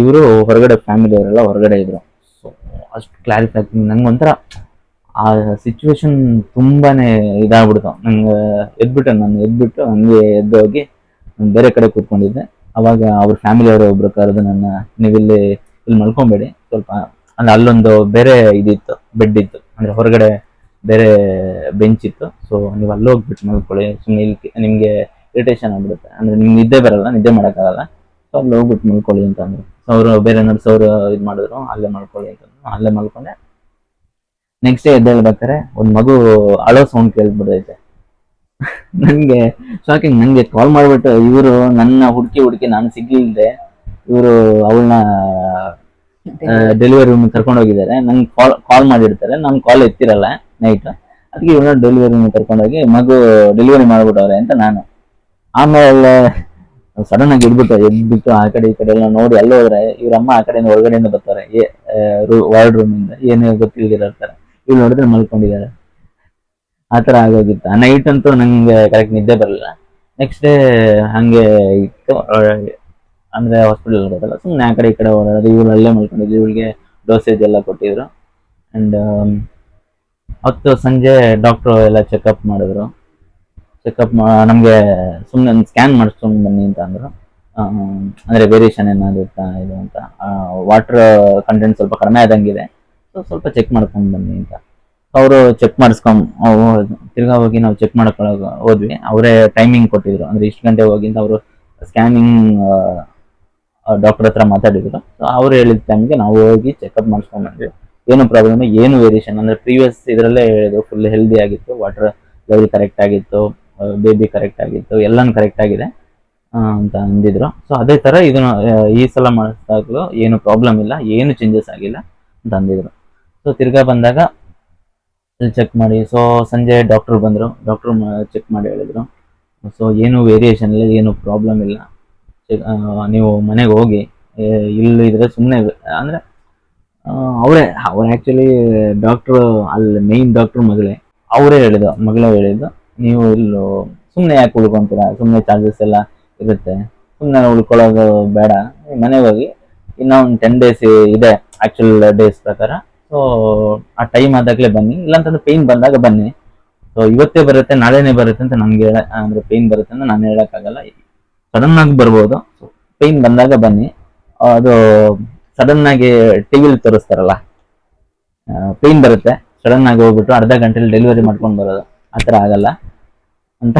ಇವರು ಹೊರಗಡೆ, ಫ್ಯಾಮಿಲಿ ಅವರೆಲ್ಲ ಹೊರಗಡೆ ಇದ್ರು. ಸೊ ಅಷ್ಟು ಕ್ಲಾರಿಫೈ ಆಗ್ತೀನಿ ನಂಗೆ. ಒಂಥರ ಆ ಸಿಚುವೇಶನ್ ತುಂಬಾನೇ ಇದಾಗ್ಬಿಡ್ತು ನಂಗೆ. ನಾನು ಎದ್ಬಿಟ್ಟು ಹಂಗೆ ಎದ್ದೋಗಿ ಬೇರೆ ಕಡೆ ಕೂತ್ಕೊಂಡಿದ್ದೆ. ಅವಾಗ ಅವ್ರ ಫ್ಯಾಮಿಲಿ ಅವರು ಒಬ್ರು ಕರೆದು ನನ್ನ, ನೀವಿಲ್ಲಿ ಮಲ್ಕೊಂಬೇಡಿ ಸ್ವಲ್ಪ, ಅಂದ್ರೆ ಅಲ್ಲೊಂದು ಬೇರೆ ಇದಿತ್ತು, ಬೆಡ್ ಇತ್ತು, ಅಂದ್ರೆ ಹೊರಗಡೆ ಬೇರೆ ಬೆಂಚ್ ಇತ್ತು. ಸೊ ನೀವು ಅಲ್ಲಿ ಹೋಗ್ಬಿಟ್ಟು ಮಲ್ಕೊಳ್ಳಿ, ಸುಮ್ಮನೆ ಇಲ್ಲಿ ನಿಮ್ಗೆ ಇರಿಟೇಷನ್ ಆಗ್ಬಿಡುತ್ತೆ, ಅಂದ್ರೆ ನಿಮ್ಗೆ ನಿದ್ದೆ ಬರಲ್ಲ, ನಿದ್ದೆ ಮಾಡೋಕ್ಕಾಗಲ್ಲ. ಸೊ ಅಲ್ಲಿ ಹೋಗ್ಬಿಟ್ಟು ಮಲ್ಕೊಳ್ಳಿ ಅಂತ ಅಂದ್ರು. ಸೊ ಅವರು ಬೇರೆ ನರ್ಸ್ ಅವರು ಇದು ಮಾಡಿದ್ರು, ಅಲ್ಲೇ ಮಲ್ಕೊಳ್ಳಿ ಅಂತಂದ್ರು. ಅಲ್ಲೇ ಮಲ್ಕೊಂಡೆ. ನೆಕ್ಸ್ಟ್ ಡೇ ಎದ್ದೇಳ್ಬೇಕಾರೆ ಒಂದು ಮಗು ಅಳೋ ಸೌಂಡ್ ಕೇಳ್ಬಿಡೈತೆ. ನನ್ಗೆ ಶಾಕಿಂಗ್. ನಂಗೆ ಕಾಲ್ ಮಾಡ್ಬಿಟ್ಟು ಇವರು ನನ್ನ ಹುಡುಕಿ ನಾನು ಸಿಗ್ಲಿಲ್ದೆ ಇವರು ಅವಳನ್ನ ಡೆಲಿವರಿ ರೂಮ್ ಕರ್ಕೊಂಡು ಹೋಗಿದ್ದಾರೆ. ನಂಗೆ ಕಾಲ್ ಮಾಡಿರ್ತಾರೆ, ನಾನು ಕಾಲ್ ಎತ್ತಿರಲ್ಲ ನೈಟ್. ಅದಕ್ಕೆ ಇವ್ರನ್ನ ಡೆಲಿವರಿ ರೂಮ್ ಕರ್ಕೊಂಡೋಗಿ ಮಗು ಡೆಲಿವರಿ ಮಾಡ್ಬಿಟ್ಟವ್ರೆ ಅಂತ ನಾನು. ಆಮೇಲೆ ಸಡನ್ ಆಗಿ ಎದ್ಬಿಟ್ಟು ಆ ಕಡೆ ಈ ಕಡೆ ಎಲ್ಲ ನೋಡಿ ಅಲ್ಲಿ ಹೋದ್ರೆ ಇವ್ರಮ್ಮ ಆ ಕಡೆಯಿಂದ ಹೊರಗಡೆಯಿಂದ ಬರ್ತಾರೆ, ವಾರ್ಡ್ ರೂಮ್ ಇಂದ, ಏನು ಗೊತ್ತಿಲ್ದಿರ್ತಾರೆ. ಇವ್ರು ನೋಡಿದ್ರೆ ಮಲ್ಕೊಂಡಿದ್ದಾರೆ. ಆತರ ಆಗೋಗಿತ್ತು. ಆ ನೈಟ್ ಅಂತೂ ನಂಗೆ ಕರೆಕ್ಟ್ ನಿದ್ದೆ ಬರಲಿಲ್ಲ. ನೆಕ್ಸ್ಟ್ ಡೇ ಹಂಗೆ ಇತ್ತು. ಅಂದ್ರೆ ಹಾಸ್ಪಿಟಲ್ ಇರೋದಲ್ಲ, ಸುಮ್ಮನೆ ಆ ಕಡೆ ಈ ಕಡೆ ಓಡಾಡೋದು. ಇವ್ರು ಅಲ್ಲೇ ಮಲ್ಕೊಂಡಿದ್ರು. ಇವಳಿಗೆ ಡೋಸೇಜ್ ಎಲ್ಲ ಕೊಟ್ಟಿದ್ರು. ಅಂಡ್ ಅವತ್ತು ಸಂಜೆ ಡಾಕ್ಟ್ರು ಎಲ್ಲ ಚೆಕಪ್ ಮಾಡಿದ್ರು. ನಮ್ಗೆ ಸುಮ್ಮನೆ ಒಂದು ಸ್ಕ್ಯಾನ್ ಮಾಡಿಸ್ಕೊಂಡು ಬನ್ನಿ ಅಂತ ಅಂದ್ರು. ಅಂದ್ರೆ ವೇರಿಯೇಷನ್ ಏನಾಗುತ್ತಾ ಇದು ಅಂತ. ವಾಟರ್ ಕಂಟೆಂಟ್ ಸ್ವಲ್ಪ ಕಡಿಮೆ ಆದಂಗಿದೆ, ಸೊ ಸ್ವಲ್ಪ ಚೆಕ್ ಮಾಡ್ಕೊಂಡು ಬನ್ನಿ ಅಂತ. ಅವರು ಚೆಕ್ ಮಾಡಿಸ್ಕೊಂಡ್ ತಿರ್ಗಾ ಹೋಗಿ ನಾವು ಚೆಕ್ ಮಾಡಕ್ ಹೋದ್ವಿ. ಅವರೇ ಟೈಮಿಂಗ್ ಕೊಟ್ಟಿದ್ರು, ಅಂದ್ರೆ ಇಷ್ಟು ಗಂಟೆ ಹೋಗಿ ಅಂತ. ಅವರು ಸ್ಕ್ಯಾನಿಂಗ್ ಡಾಕ್ಟರ್ ಹತ್ರ ಮಾತಾಡಿದ್ರು. ಅವ್ರು ಹೇಳಿದ ಟೈಮ್ಗೆ ನಾವು ಹೋಗಿ ಚೆಕ್ಅಪ್ ಮಾಡಿಸ್ಕೊಂಡ್ ಬಂದ್ವಿ. ಏನು ಪ್ರಾಬ್ಲಮ್, ಏನು ವೇರಿಯೇಷನ್, ಅಂದ್ರೆ ಪ್ರೀವಿಯಸ್ ಇದರಲ್ಲೇ ಹೇಳಿದ್ರು ಫುಲ್ ಹೆಲ್ದಿ ಆಗಿತ್ತು, ವಾಟರ್ ಲೆವೆಲ್ ಕರೆಕ್ಟ್ ಆಗಿತ್ತು, ಬೇಬಿ ಕರೆಕ್ಟ್ ಆಗಿತ್ತು, ಎಲ್ಲಾನು ಕರೆಕ್ಟ್ ಆಗಿದೆ ಅಂತ ಅಂದಿದ್ರು. ಸೊ ಅದೇ ತರ ಇದನ್ನ ಈ ಸಲ ಮಾಡಿಸಿದಾಗ್ಲೂ ಏನು ಪ್ರಾಬ್ಲಮ್ ಇಲ್ಲ, ಏನು ಚೇಂಜಸ್ ಆಗಿಲ್ಲ ಅಂತ ಅಂದಿದ್ರು. ಸೊ ತಿರ್ಗಾ ಬಂದಾಗ ಚೆಕ್ ಮಾಡಿ, ಸೊ ಸಂಜೆ ಡಾಕ್ಟರ್ ಬಂದ್ರು. ಡಾಕ್ಟರ್ ಚೆಕ್ ಮಾಡಿ ಹೇಳಿದ್ರು, ಸೊ ಏನು ವೇರಿಯೇಷನ್ ಇಲ್ಲ, ಏನು ಪ್ರಾಬ್ಲಮ್ ಇಲ್ಲ, ನೀವು ಮನೆಗೆ ಹೋಗಿ. ಇಲ್ಲಿದ್ರೆ ಸುಮ್ಮನೆ ಅಂದ್ರೆ ಅವ್ರು ಆಕ್ಚುಲಿ ಡಾಕ್ಟ್ರು, ಅಲ್ಲಿ ಮೇನ್ ಡಾಕ್ಟರ್ ಮಗಳೇ ಹೇಳಿದ್ದು, ನೀವು ಇಲ್ಲಿ ಸುಮ್ಮನೆ ಯಾಕೆ ಉಳ್ಕೊಂತೀರಾ, ಸುಮ್ಮನೆ ಚಾರ್ಜಸ್ ಎಲ್ಲ ಇರುತ್ತೆ, ಸುಮ್ಮನೆ ಉಳ್ಕೊಳ್ಳೋದು ಬೇಡ, ಮನೆಗೆ ಹೋಗಿ ಇನ್ನೊಂದು 10 days ಇದೆ ಆಕ್ಚುಲ್ ಡೇಸ್ ಪ್ರಕಾರ. ಸೊ ಆ ಟೈಮ್ ಆದಾಗಲೇ ಬನ್ನಿ, ಇಲ್ಲಾಂತಂದ್ರೆ ಪೇಯ್ನ್ ಬಂದಾಗ ಬನ್ನಿ, ಸೊ ಇವತ್ತೇ ಬರುತ್ತೆ ನಾಳೆನೇ ಬರುತ್ತೆ ಅಂತ ನನ್ಗೆ ಅಂದ್ರೆ ಪೇನ್ ಬರುತ್ತೆ ಅಂತ ನಾನು ಹೇಳಕ್ಕಾಗಲ್ಲ. ಸಡನ್ ಆಗಿ ಬರ್ಬೋದು. ಪೇನ್ ಬಂದಾಗ ಬನ್ನಿ. ಅದು ಸಡನ್ ಆಗಿ ಟಿವಿಲಿ ತೋರಿಸ್ತಾರಲ್ಲ, ಪೇನ್ ಬರುತ್ತೆ ಸಡನ್ ಆಗಿ ಹೋಗ್ಬಿಟ್ಟು ಅರ್ಧ ಗಂಟೆಲಿ ಡೆಲಿವರಿ ಮಾಡ್ಕೊಂಡು ಬರೋದು, ಆತರ ಆಗಲ್ಲ ಅಂತ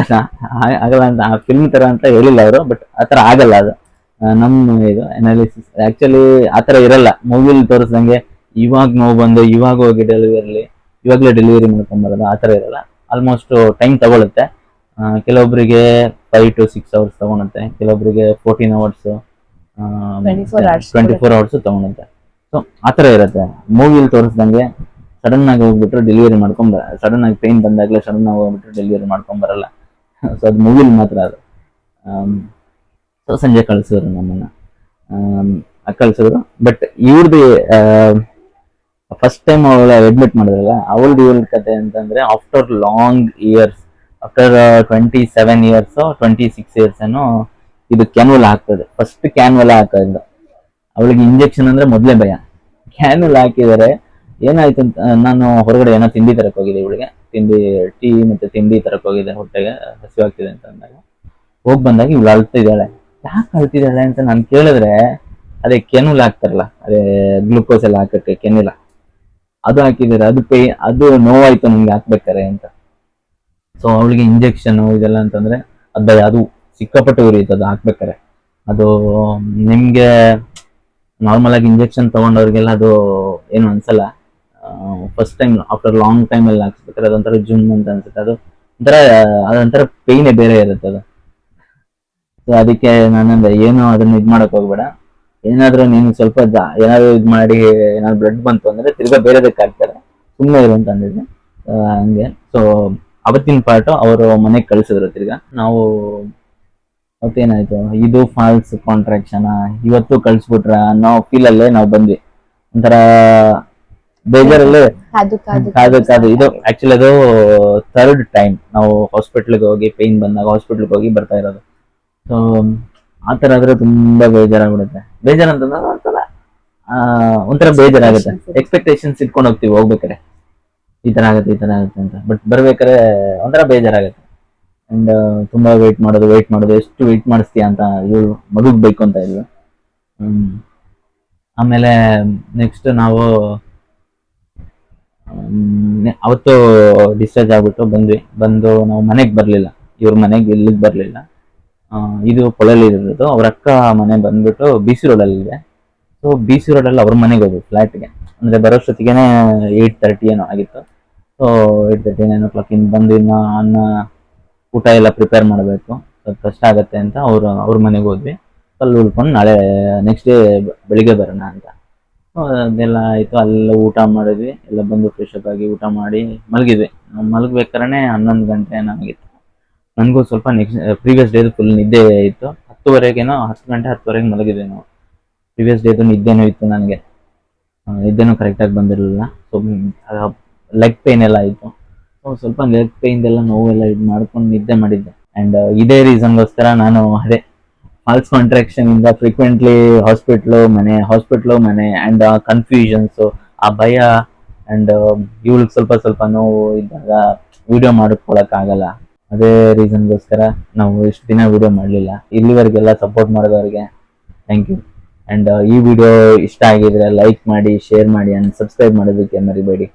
ಆಗಲ್ಲ ಅಂತ ಆ ಫಿಲ್ಮ್ ತರ ಅಂತ ಹೇಳಿಲ್ಲ ಅವರು, ಬಟ್ ಆತರ ಆಗಲ್ಲ ಅದು. ನಮ್ಮ ಇದು ಅನಾಲಿಸಿಸ್ ಆಕ್ಚುಲಿ ಆತರ ಇರಲ್ಲ. ಮೂವಿಲಿ ತೋರಿಸ್ದಂಗೆ ಇವಾಗ ನೋವು ಬಂದು ಇವಾಗ ಹೋಗಿ ಇವಾಗಲೇ ಡೆಲಿವರಿ ಮಾಡ್ಕೊಂಡ್ ಬರೋದು ಆತರ ಇರಲ್ಲ. ಆಲ್ಮೋಸ್ಟ್ ಟೈಮ್ ತಗೊಳುತ್ತೆ. ಕೆಲವೊಬ್ಬರಿಗೆ 5 to 6 hours ತಗೊಳುತ್ತೆ, ಕೆಲವೊಬ್ಬರಿಗೆ 14 hours 24 hours ತಗೊಳುತ್ತೆ. ಸೊ ಆತರ ಇರುತ್ತೆ. ಮೂವಿಲಿ ತೋರಿಸ್ದಂಗೆ ಸಡನ್ ಆಗಿ ಹೋಗ್ಬಿಟ್ಟು ಡೆಲಿವರಿ ಸಡನ್ ಆಗಿ ಪೇನ್ ಬಂದಾಗಲೇ ಸಡನ್ ಆಗಿ ಹೋಗ್ಬಿಟ್ಟು ಡೆಲಿವರಿ ಮಾಡ್ಕೊಂಡ್ ಬರಲ್ಲ. ಸೊ ಅದು ಮೂವಿಲಿ ಮಾತ್ರ ಅದು. ಸೊ ಸಂಜೆ ಕಳ್ಸಿದ್ರು ನಮ್ಮನ್ನ, ಕಳ್ಸಿದ್ರು. ಬಟ್ ಇವ್ರದ್ದು ಫಸ್ಟ್ ಟೈಮ್ ಅವಳ ಅಡ್ಮಿಟ್ ಮಾಡಿದ್ರಲ್ಲ, ಅವಳದು ಇವಳ ಕತೆ ಅಂತಂದ್ರೆ after long years, after 27 years 26 years ಏನೋ ಇದು ಕ್ಯಾನ್ಯುಲ್ ಹಾಕ್ತದೆ. ಫಸ್ಟ್ ಕ್ಯಾನ್ಯುಲ್ ಹಾಕೋದು ಅವಳಿಗೆ. ಇಂಜೆಕ್ಷನ್ ಅಂದ್ರೆ ಮೊದ್ಲೇ ಭಯ. ಕ್ಯಾನ್ಯುಲ್ ಹಾಕಿದರೆ ಏನಾಯ್ತು ಅಂತ, ನಾನು ಹೊರಗಡೆ ಏನೋ ತಿಂಡಿ ತರಕ್ ಹೋಗಿದ್ದೆ ಇವಳಿಗೆ, ಟೀ ಮತ್ತೆ ತಿಂಡಿ ತರಕ್ ಹೋಗಿದ್ದೆ, ಹೊಟ್ಟೆಗೆ ಹಸಿವಾಗ್ತಿದೆ ಅಂತ ಅಂದಾಗ ಹೋಗಿ ಬಂದಾಗ ಇವಳು ಅಳ್ತಿದ್ದಾಳೆ. ಯಾಕೆ ಅಳ್ತಿದ್ದಾಳೆ ಅಂತ ನಾನು ಕೇಳಿದ್ರೆ, ಅದೇ ಕೆನುಲ್ ಹಾಕ್ತಾರಲ್ಲ, ಅದೇ ಗ್ಲೂಕೋಸ್ ಎಲ್ಲ ಹಾಕಕ್ಕೆ ಕೆನುಲ, ಅದು ಹಾಕಿದ್ದಾರೆ. ಅದು ನೋವಾಯ್ತು ನಮ್ಗೆ ಹಾಕ್ಬೇಕಾರೆ ಅಂತ. ಸೊ ಅವಳಿಗೆ ಇಂಜೆಕ್ಷನ್ ಇದೆಲ್ಲ ಅಂತಂದ್ರೆ ಅದು ಸಿಕ್ಕಾಪಟ್ಟೆ ಉರಿಯುತ್ತೆ ಅದು ಹಾಕ್ಬೇಕಾರೆ. ಅದು ನಿಮ್ಗೆ ನಾರ್ಮಲ್ ಆಗಿ ಇಂಜೆಕ್ಷನ್ ತಗೊಂಡವ್ರಿಗೆಲ್ಲ ಅದು ಏನು ಅನ್ಸಲ್ಲ. First time after long time ಅಲ್ಲಿ ಹಾಕ್ಸ್ಬೇಕಾರೆ ಅದೊಂಥರ ಜುಮ್ ಅಂತ ಅನ್ಸುತ್ತೆ. ಅದೊಂಥರ ಪೇಯ್ನೇ ಬೇರೆ ಇರುತ್ತೆ ಅದು. ಸೊ ಅದಕ್ಕೆ ನಾನಂದ್ರೆ ಏನು ಅದನ್ನ ಇದ್ ಮಾಡಕ್ ಹೋಗ್ಬೇಡ, ಏನಾದ್ರೂ ನೀನು ಸ್ವಲ್ಪ ಏನಾದ್ರು ಇದ್ ಮಾಡಿ ಏನಾದ್ರು ಬ್ಲಡ್ ಬಂತು ಅಂದ್ರೆ ತಿರ್ಗಾ ಬೇರೆದಕ್ಕೆ ಹಾಕ್ತಾರೆ, ಸುಮ್ಮನೆ ಇರು ಅಂತ ಅಂದಿದ್ದೆ. ಹಂಗೆ. ಸೊ ಅವತ್ತಿನ ಪಾರ್ಟ್ ಅವರು ಮನೆಗೆ ಕಳ್ಸಿದ್ರು. ತಿರ್ಗಾ ನಾವು ಅವತ್ತೇನಾಯ್ತು, ಇದು ಫಾಲ್ಸ್ ಕಾಂಟ್ರಾಕ್ಷನ್ ಇವತ್ತು ಕಳ್ಸ್ಬಿಟ್ರ ಅನ್ನೋ ಫೀಲ್ ಅಲ್ಲೇ ನಾವು ಬಂದ್ವಿ. ಒಂಥರ ಬೇಜಾರಲ್ಲಿ ಕಾದು ಇದು ಆಕ್ಚುಲಿ ಅದು 3rd ಟೈಮ್ ನಾವು ಹಾಸ್ಪಿಟ್ಲಿಗೆ ಹೋಗಿ ಪೇನ್ ಬಂದಾಗ ಹಾಸ್ಪಿಟ್ಲಿಗೆ ಹೋಗಿ ಬರ್ತಾ ಇರೋದು. ಸೊ ಆತರ ಆದ್ರೆ ತುಂಬಾ ಬೇಜಾರಾಗ್ಬಿಡುತ್ತೆ. ಬೇಜಾರಂತಂದ್ರೆ ಒಂಥರ ಬೇಜಾರಾಗುತ್ತೆ. ಎಕ್ಸ್ಪೆಕ್ಟೇಷನ್ಸ್ ಇಟ್ಕೊಂಡು ಹೋಗ್ತೀವಿ ಹೋಗ್ಬೇಕಾರೆ, ಈ ತರ ಆಗುತ್ತೆ ಅಂತ. ಬಟ್ ಬರ್ಬೇಕಾರೆ ಒಂಥರ ಬೇಜಾರಾಗುತ್ತೆ. ಅಂಡ್ ತುಂಬಾ ವೇಟ್ ಮಾಡೋದು ಎಷ್ಟು ವೇಟ್ ಮಾಡಿಸ್ತೀಯ ಅಂತ ಇವಳು ಮಗುಗ್ ಬೇಕು ಅಂತ ಇದ್ಲು. ಆಮೇಲೆ ನೆಕ್ಸ್ಟ್ ನಾವು ಅವತ್ತು ಡಿಸ್ಚಾರ್ಜ್ ಆಗ್ಬಿಟ್ಟು ಬಂದು ನಾವು ಮನೆಗೆ ಬರ್ಲಿಲ್ಲ, ಇವ್ರ ಮನೆಗೆ ಇಲ್ಲಿಗೆ ಬರ್ಲಿಲ್ಲ. ಇದು ಪೊಳಲಿ ಇರೋದು. ಅವ್ರ ಅಕ್ಕ ಮನೆ ಬಂದ್ಬಿಟ್ಟು BC ರೋಡಲ್ಲಿ ಇದೆ. ಸೊ BC ರೋಡಲ್ಲಿ ಅವ್ರ ಮನೆಗೆ ಹೋದ್ವಿ ಫ್ಲಾಟ್ಗೆ. ಅಂದ್ರೆ ಬರೋಷ್ಟೊತ್ತಿಗೆನೆ 8:30 ಏನೋ ಆಗಿತ್ತು. ಸೊ 8:30 9 o'clock ಬಂದು ಇನ್ನು ಊಟ ಎಲ್ಲ ಪ್ರಿಪೇರ್ ಮಾಡಬೇಕು, ಸ್ವಲ್ಪ ಕಷ್ಟ ಆಗತ್ತೆ ಅಂತ ಅವ್ರ ಮನೆಗೆ ಹೋದ್ವಿ. ಅಲ್ಲಿ ಉಳ್ಕೊಂಡು ನಾಳೆ ನೆಕ್ಸ್ಟ್ ಡೇ ಬೆಳಿಗ್ಗೆ ಬರೋಣ ಅಂತ. ಅದೆಲ್ಲ ಆಯ್ತು. ಅಲ್ಲೆಲ್ಲ ಊಟ ಮಾಡಿದ್ವಿ, ಎಲ್ಲ ಬಂದು ಫ್ರೆಶ್ ಅಪ್ ಆಗಿ ಊಟ ಮಾಡಿ ಮಲಗಿದ್ವಿ. ಮಲಗ್ಬೇಕಾದ್ರೆ 11 ಗಂಟೆ ಏನಾಗಿತ್ತು. ನನಗೂ ಸ್ವಲ್ಪ ನೆಕ್ಸ್ಟ್ ಪ್ರೀವಿಯಸ್ ಡೇದು ಫುಲ್ ನಿದ್ದೆ ಇತ್ತು. 10 ಗಂಟೆ 10:30 ಮಲಗಿದ್ವಿ ನಾವು. ಪ್ರೀವಿಯಸ್ ಡೇದು ನಿದ್ದೆನೂ ಇತ್ತು ನನಗೆ, ನಿದ್ದೆನೂ ಕರೆಕ್ಟಾಗಿ ಬಂದಿರಲಿಲ್ಲ. ಸೊ ಲೆಗ್ ಪೇನ್ ಎಲ್ಲ ಇತ್ತು. ಸ್ವಲ್ಪ ಲೆಗ್ ಪೇನ್ ಎಲ್ಲ ನೋವೆಲ್ಲ ಇದು ಮಾಡ್ಕೊಂಡು ನಿದ್ದೆ ಮಾಡಿದ್ದೆ. ಅಂಡ್ ಇದೇ ರೀಸನ್ಗೋಸ್ಕರ ನಾನು ಅದೇ ಫಾಲ್ಸ್ ಕಾಂಟ್ರಾಕ್ಷನ್ ಇಂದ ಫ್ರೀಕ್ವೆಂಟ್ಲಿ ಹಾಸ್ಪಿಟ್ಲು ಮನೆ ಅಂಡ್ ಕನ್ಫ್ಯೂಷನ್ಸ್, ಆ ಭಯ ಅಂಡ್ ಇವಳಿಗೆ ಸ್ವಲ್ಪ ನೋವು ಇದ್ದಾಗ ವಿಡಿಯೋ ಮಾಡ್ಕೊಳಕ್ ಆಗಲ್ಲ. ಅದೇ ರೀಸನ್ಗೋಸ್ಕರ ನಾವು ಇಷ್ಟು ದಿನ ವಿಡಿಯೋ ಮಾಡಲಿಲ್ಲ. ಇಲ್ಲಿವರೆಗೆಲ್ಲ ಸಪೋರ್ಟ್ ಮಾಡಿದವ್ರಿಗೆ ಥ್ಯಾಂಕ್ ಯು. ಅಂಡ್ ಈ ವಿಡಿಯೋ ಇಷ್ಟ ಆಗಿದ್ರೆ ಲೈಕ್ ಮಾಡಿ, ಶೇರ್ ಮಾಡಿ ಅಂಡ್ ಸಬ್ಸ್ಕ್ರೈಬ್ ಮಾಡೋದಕ್ಕೆ ಮರಿಬೇಡಿ.